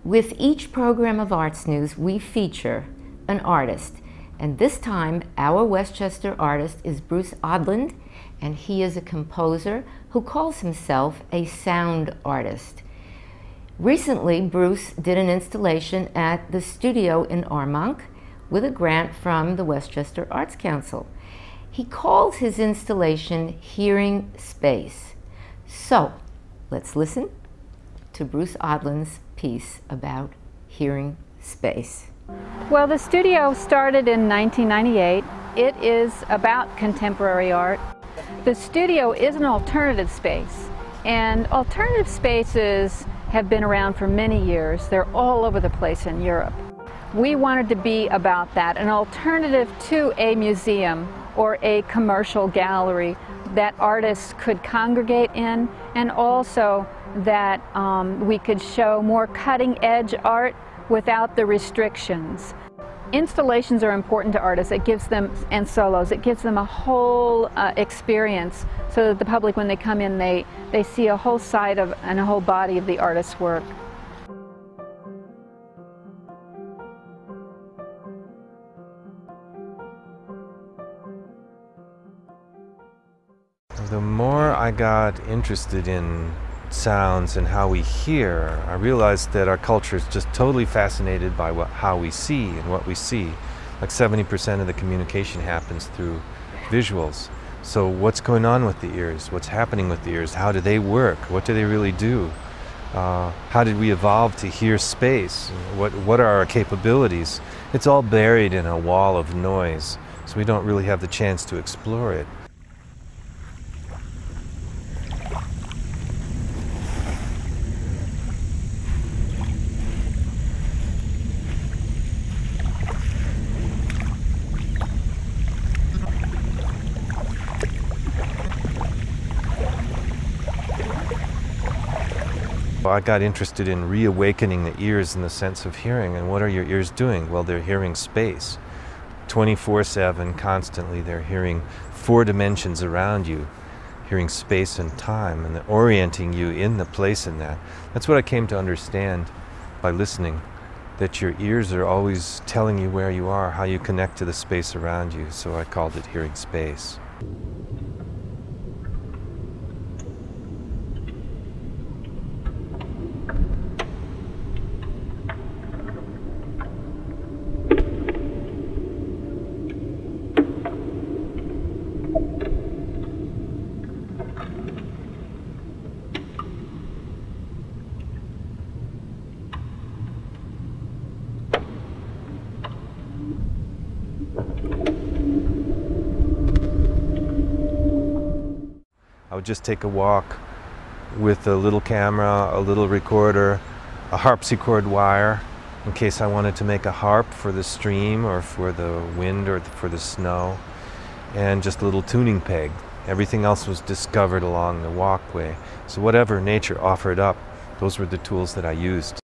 With each program of Arts News, we feature an artist. And this time, our Westchester artist is Bruce Odland, and he is a composer who calls himself a sound artist. Recently, Bruce did an installation at the studio in Armonk with a grant from the Westchester Arts Council. He calls his installation Hearing Space. So, let's listen to Bruce Odland's piece about hearing space. Well, the studio started in 1998. It is about contemporary art. The studio is an alternative space, and alternative spaces have been around for many years. They're all over the place in Europe. We wanted to be about that, an alternative to a museum or a commercial gallery that artists could congregate in, and also that we could show more cutting-edge art without the restrictions. Installations are important to artists. It gives them, and solos, it gives them a whole experience so that the public, when they come in, they see a whole side of and a whole body of the artist's work. The more I got interested in sounds and how we hear, I realized that our culture is just totally fascinated by how we see and what we see. Like 70% of the communication happens through visuals. So what's going on with the ears? What's happening with the ears? How do they work? What do they really do? How did we evolve to hear space? What are our capabilities? It's all buried in a wall of noise, so we don't really have the chance to explore it. I got interested in reawakening the ears in the sense of hearing. And what are your ears doing? Well, they're hearing space. 24/7, constantly, they're hearing 4 dimensions around you, hearing space and time, and they're orienting you in the place in that. That's what I came to understand by listening, that your ears are always telling you where you are, how you connect to the space around you. So I called it Hearing Space. I would just take a walk with a little camera, a little recorder, a harpsichord wire in case I wanted to make a harp for the stream or for the wind or for the snow, and just a little tuning peg. Everything else was discovered along the walkway. So whatever nature offered up, those were the tools that I used.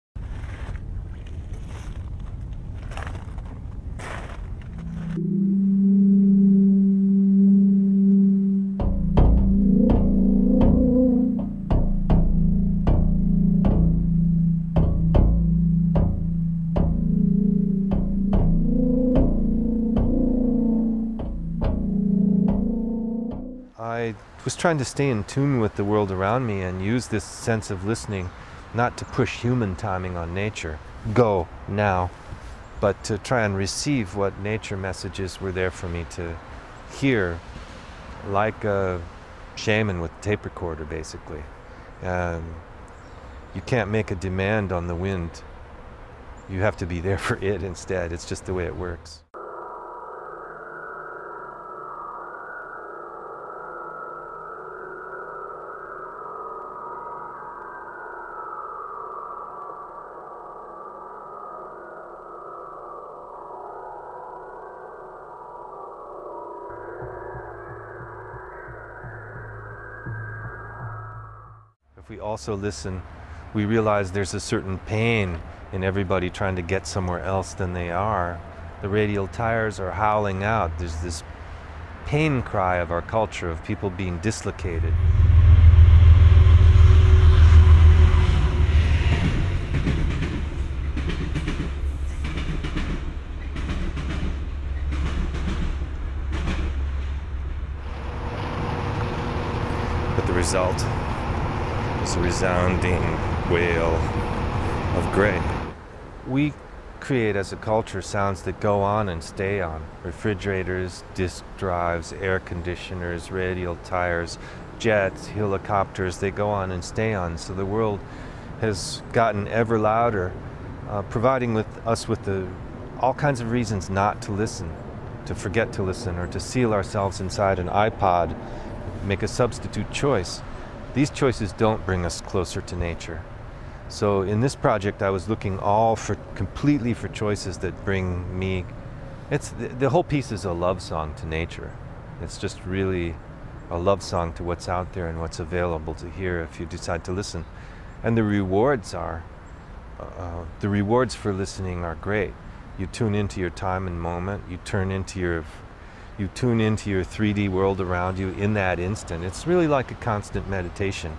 I was trying to stay in tune with the world around me and use this sense of listening not to push human timing on nature, go, now, but to try and receive what nature messages were there for me to hear, like a shaman with a tape recorder, basically. You can't make a demand on the wind. You have to be there for it instead. It's just the way it works. If we also listen, we realize there's a certain pain in everybody trying to get somewhere else than they are. The radial tires are howling out. There's this pain cry of our culture of people being dislocated. result is a resounding wail of gray. We create as a culture sounds that go on and stay on. Refrigerators, disk drives, air conditioners, radial tires, jets, helicopters, they go on and stay on. So the world has gotten ever louder, providing us with all kinds of reasons not to listen, to forget to listen, or to seal ourselves inside an iPod, make a substitute choice. These choices don't bring us closer to nature. So in this project, I was looking completely for choices that bring me. The whole piece is a love song to nature. It's just really a love song to what's out there and what's available to hear if you decide to listen. And the rewards for listening are great. You tune into your time and moment. You tune into your 3D world around you in that instant. It's really like a constant meditation.